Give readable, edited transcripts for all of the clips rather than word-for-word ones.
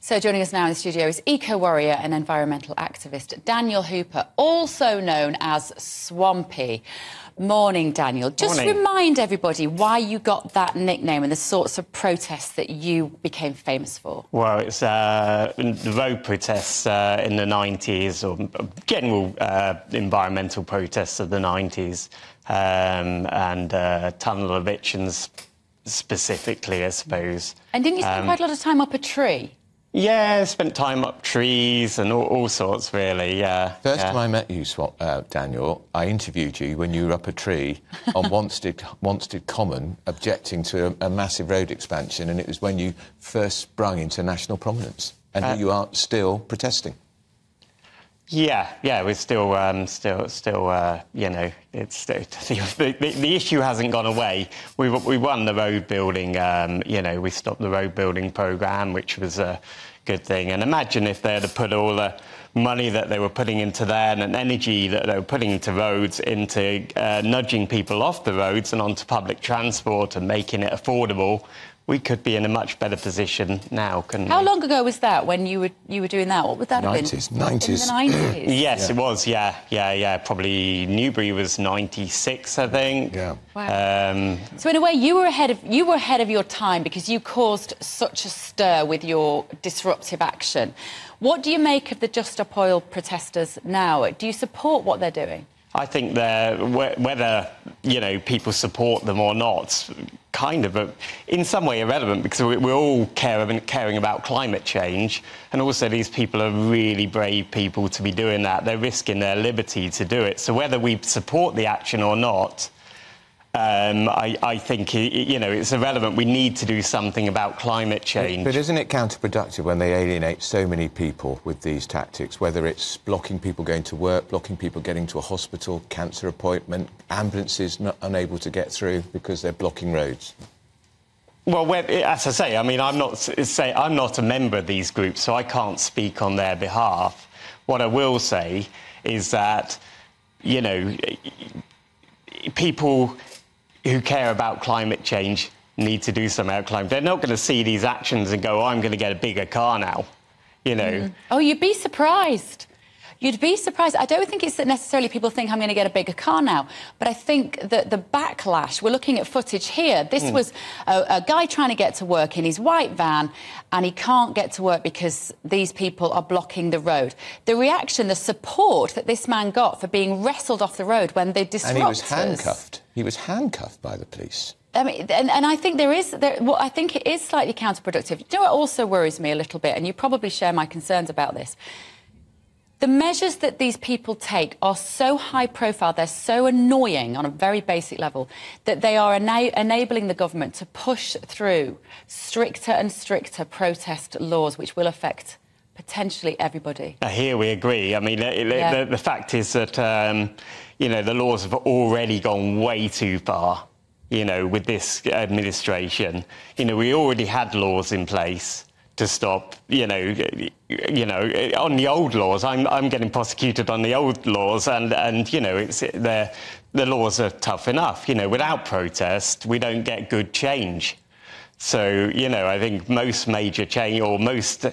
So joining us now in the studio is eco-warrior and environmental activist Daniel Hooper, also known as Swampy. Morning, Daniel. Just remind everybody why you got that nickname and the sorts of protests that you became famous for. Well, it's the road protests in the 90s, or general environmental protests of the 90s, and tunnel evictions specifically, I suppose. And didn't you spend quite a lot of time up a tree? Yeah, I spent time up trees and all sorts, really, yeah. First time I met you, Daniel, I interviewed you when you were up a tree on Wanstead Common, objecting to a massive road expansion, and it was when you first sprung into national prominence. And here you are, still protesting. Yeah, we're still, you know, it's the issue hasn't gone away. We won the road building, you know, we stopped the road building programme, which was a good thing. And imagine if they had put all the money that they were putting into there and energy that they were putting into roads into nudging people off the roads and onto public transport and making it affordable. We could be in a much better position now, couldn't we? How long ago was that when you were doing that? What would that have been? 90s. In the 90s? Yes, yeah. It was, yeah. Probably Newbury was 96, I think. Yeah. Wow. So in a way, you were ahead of your time because you caused such a stir with your disruptive action. What do you make of the Just Stop Oil protesters now? Do you support what they're doing? I think whether, you know, people support them or not, kind of, in some way irrelevant, because we're all caring about climate change, and also these people are really brave people to be doing that. They're risking their liberty to do it. So whether we support the action or not, I think, you know, it's irrelevant. We need to do something about climate change. But isn't it counterproductive when they alienate so many people with these tactics, whether it's blocking people going to work, blocking people getting to a hospital, cancer appointment, ambulances not unable to get through because they're blocking roads? Well, as I say, I mean, I'm not a member of these groups, so I can't speak on their behalf. What I will say is that, you know, people who care about climate change need to do something about climate. They're not going to see these actions and go, oh, I'm going to get a bigger car now, you know. Oh, you'd be surprised. You'd be surprised. I don't think it's that necessarily people think I'm going to get a bigger car now, but I think that the backlash, we're looking at footage here. This was a guy trying to get to work in his white van, and he can't get to work because these people are blocking the road. The reaction, the support that this man got for being wrestled off the road when they disrupted. And he was handcuffed. He was handcuffed by the police. I mean, and I think I think it is slightly counterproductive. You know what also worries me a little bit, and you probably share my concerns about this? The measures that these people take are so high profile, they're so annoying on a very basic level, that they are enabling the government to push through stricter and stricter protest laws, which will affect potentially everybody. Here we agree. I mean, the fact is that, you know, the laws have already gone way too far, you know, with this administration. You know, we already had laws in place to stop, you know, on the old laws. I'm getting prosecuted on the old laws, and you know, the laws are tough enough. You know, without protest, we don't get good change. So, you know, I think most major change or most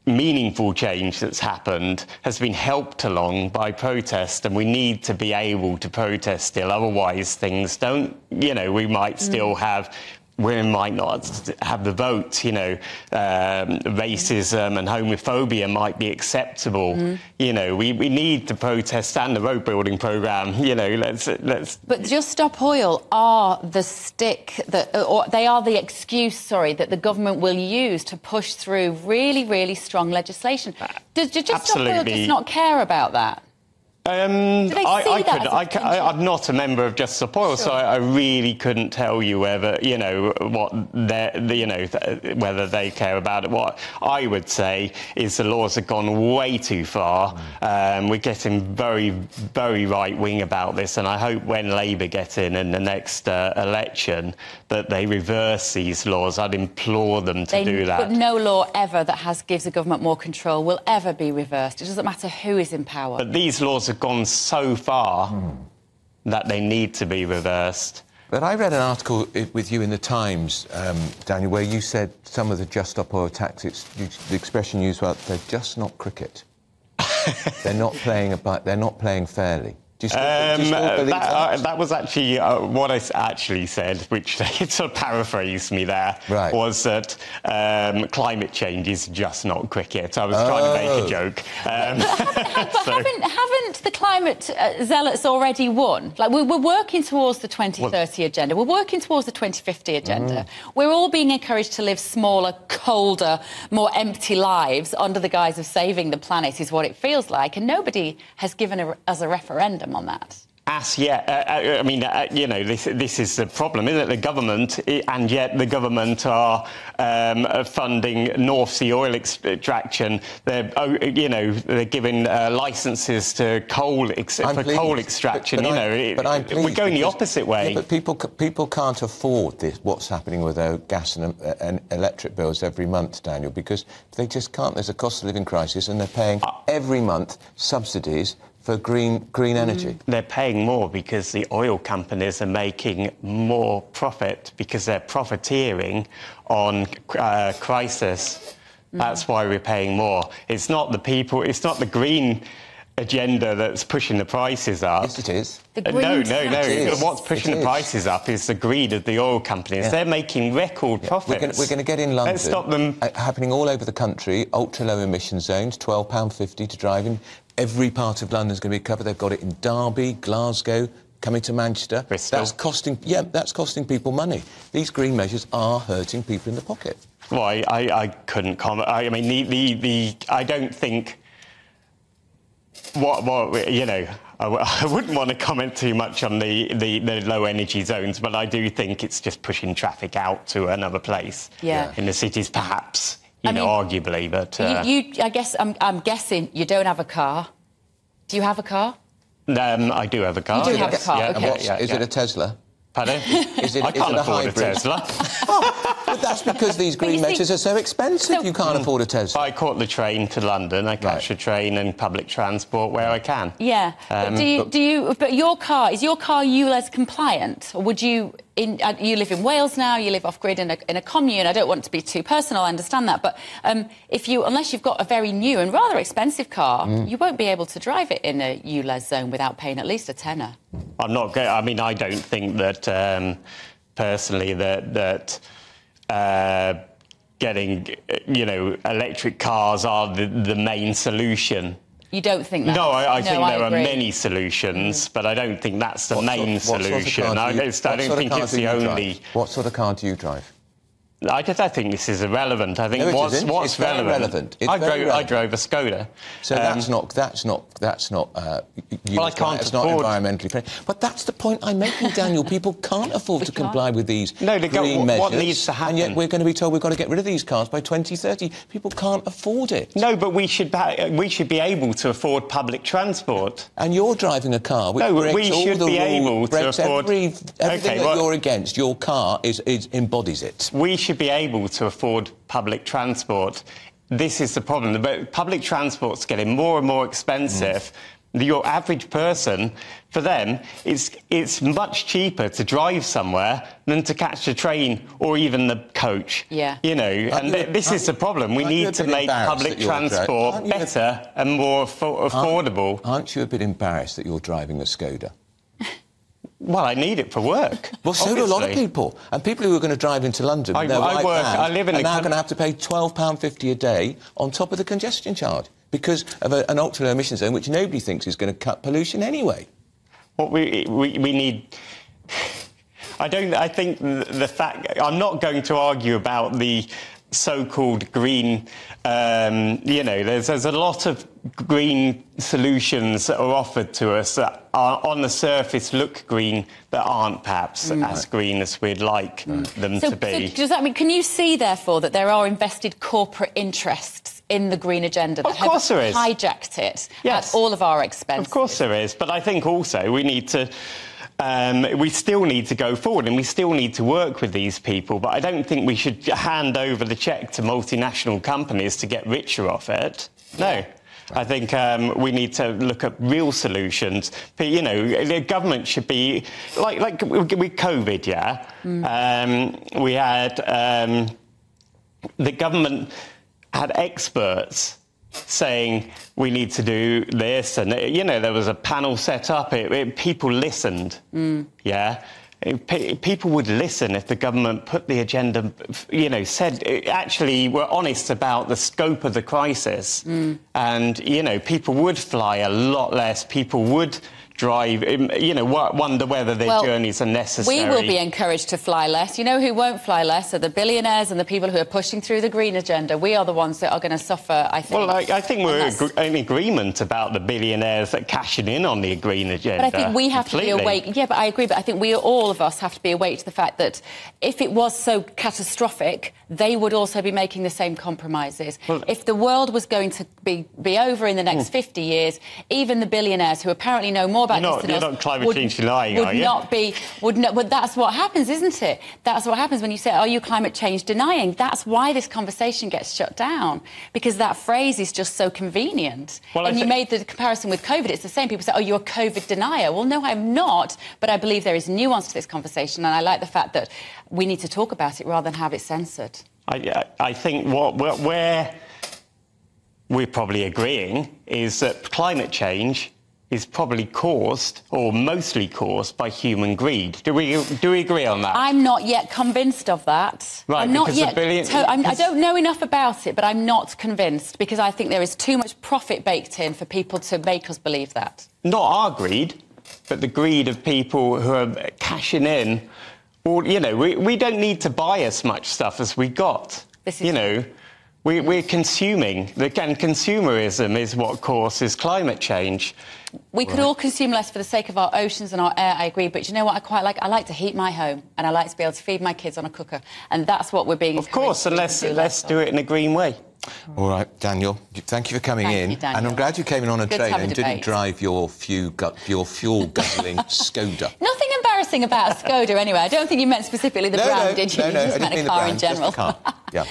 meaningful change that's happened has been helped along by protest, and we need to be able to protest still. Otherwise, things don't, you know, we might still have. Women might not have the vote, you know, racism and homophobia might be acceptable. You know, we need to protest and the road building programme, you know, let's... But Just Stop Oil are the stick, or they are the excuse, sorry, that the government will use to push through really, really strong legislation. Does Just Stop Oil just not care about that? I'm not a member of Just Stop Oil, so I really couldn't tell you whether, you know, whether they care about it. What I would say is the laws have gone way too far. We're getting very, very right-wing about this, and I hope when Labour get in the next election that they reverse these laws. I'd implore them to do that. But no law ever that gives the government more control will ever be reversed. It doesn't matter who is in power. But these laws have gone so far that they need to be reversed. But I read an article with you in the Times, Daniel, where you said some of the Just Stop Oil tactics, the expression used was, they're just not cricket. They're not playing fairly. Do you still believe that? That was actually what I actually said, which they sort of paraphrased me there, right. Was that climate change is just not cricket. I was trying to make a joke. Haven't the climate zealots already won? Like, we're working towards the 2030 agenda. We're working towards the 2050 agenda. We're all being encouraged to live smaller, colder, more empty lives under the guise of saving the planet, is what it feels like. And nobody has given us a referendum on that. As yet, I mean, you know, this is the problem, isn't it? The government, and yet the government are funding North Sea oil extraction. They're, you know, they're giving licences to coal extraction. We're going the opposite way. Yeah, but people can't afford this. What's happening with their gas and electric bills every month, Daniel, because they just can't. There's a cost of living crisis, and they're paying every month subsidies for green energy. They're paying more because the oil companies are making more profit because they're profiteering on crisis. That's why we're paying more. It's not the people, it's not the green agenda that's pushing the prices up. Yes, it is. No. What's pushing the prices up is the greed of the oil companies. Yeah. They're making record profits. We're going to get in London. Let's stop them. Happening all over the country, ultra-low emission zones, £12.50 to drive in. Every part of London's going to be covered. They've got it in Derby, Glasgow, coming to Manchester. Bristol. That's costing people money. These green measures are hurting people in the pocket. Well, I couldn't comment. I mean, I don't think... What you know, I wouldn't want to comment too much on the low energy zones, but I do think it's just pushing traffic out to another place. Yeah. In the cities, perhaps, you know, arguably, but... I guess I'm guessing you don't have a car. Do you have a car? I do have a car. You do have a car, yeah, OK. Is it a Tesla? Pardon? I can't afford a Tesla. But that's because these green measures are so expensive. You can't afford a Tesla. I caught the train to London. I catch the train and public transport where I can. Yeah. But your car, is your car ULEZ compliant? Or would you... you live in Wales now, you live off-grid in a commune. I don't want to be too personal, I understand that. But unless you've got a very new and rather expensive car, you won't be able to drive it in a ULEZ zone without paying at least a tenner. I'm not going... I mean, I don't think that, personally, that getting, you know, electric cars are the main solution. You don't think that? No, I think there are many solutions, but I don't think that's the main solution. I don't think it's the only... What sort of car do you drive? I think this is irrelevant. I think what's relevant. I drove a Skoda. So that's not well, I can't it's afford... not environmentally friendly. But that's the point I'm making, Daniel. People can't afford to comply with these green measures. What needs to happen? And yet we're going to be told we've got to get rid of these cars by 2030. People can't afford it. No, but we should be able to afford public transport. And you're driving a car which breaks all the rules, breaks everything that you're against. Your car embodies it. We should be able to afford public transport. This is the problem. Public transport's getting more and more expensive. Your average person, for them, it's much cheaper to drive somewhere than to catch the train or even the coach. Yeah. You know, and this is the problem. We need to make public transport better and more affordable. Aren't you a bit embarrassed that you're driving a Skoda? Well, I need it for work. Well, so do a lot of people. And people who are going to drive into London I live in are now going to have to pay £12.50 a day on top of the congestion charge because of an ultra-low emission zone, which nobody thinks is going to cut pollution anyway. What we need... I think the fact... I'm not going to argue about the so-called green... you know, there's a lot of green solutions that are offered to us that are on the surface look green that aren't perhaps as green as we'd like them to be. So does that mean, can you see, therefore, that there are invested corporate interests in the green agenda that have hijacked it at all of our expense? Of course there is, but I think also we need to... we still need to go forward and we still need to work with these people, but I don't think we should hand over the cheque to multinational companies to get richer off it. No. I think we need to look at real solutions. But, you know, the government should be... Like with COVID, yeah? We had... the government had experts saying we need to do this, and, you know, there was a panel set up. People listened, yeah? People would listen if the government put the agenda, you know, said, actually were honest about the scope of the crisis. And, you know, people would fly a lot less. People would drive, you know, wonder whether their journeys are necessary. We will be encouraged to fly less. You know who won't fly less are the billionaires and the people who are pushing through the green agenda. We are the ones that are going to suffer, I think. Well, I think we're in agreement about the billionaires that cashing in on the green agenda. But I think we have to be awake. Yeah, but I agree. But I think all of us have to be awake to the fact that if it was so catastrophic, they would also be making the same compromises. Well, if the world was going to be over in the next 50 years, even the billionaires who apparently know more about this than us... You're not climate change denying, are you? But that's what happens, isn't it? That's what happens when you say, are you climate change denying? That's why this conversation gets shut down, because that phrase is just so convenient. Well, and you made the comparison with COVID. It's the same. People say, oh, you're a COVID denier. Well, no, I'm not. But I believe there is nuance to this conversation, and I like the fact that we need to talk about it rather than have it censored. I think where we're probably agreeing is that climate change is probably caused, or mostly caused, by human greed. Do we agree on that? I'm not yet convinced of that. Right, I'm not yet. I don't know enough about it, but I'm not convinced, because I think there is too much profit baked in for people to make us believe that. Not our greed, but the greed of people who are cashing in. Well, you know, we don't need to buy as much stuff as we got. You know, we're consuming. And consumerism is what causes climate change. We could all consume less for the sake of our oceans and our air, I agree. But you know what I quite like? I like to heat my home, and I like to be able to feed my kids on a cooker. And that's what we're being... Of course, and let's do it in a green way. All right, Daniel, thank you for coming in. You, Daniel. And I'm glad you came in on a train and didn't drive your fuel-guzzling Skoda. Nothing embarrassing about a Skoda, anyway. I don't think you meant specifically the brand, did you? You just meant a car in general. Just the car. Yeah.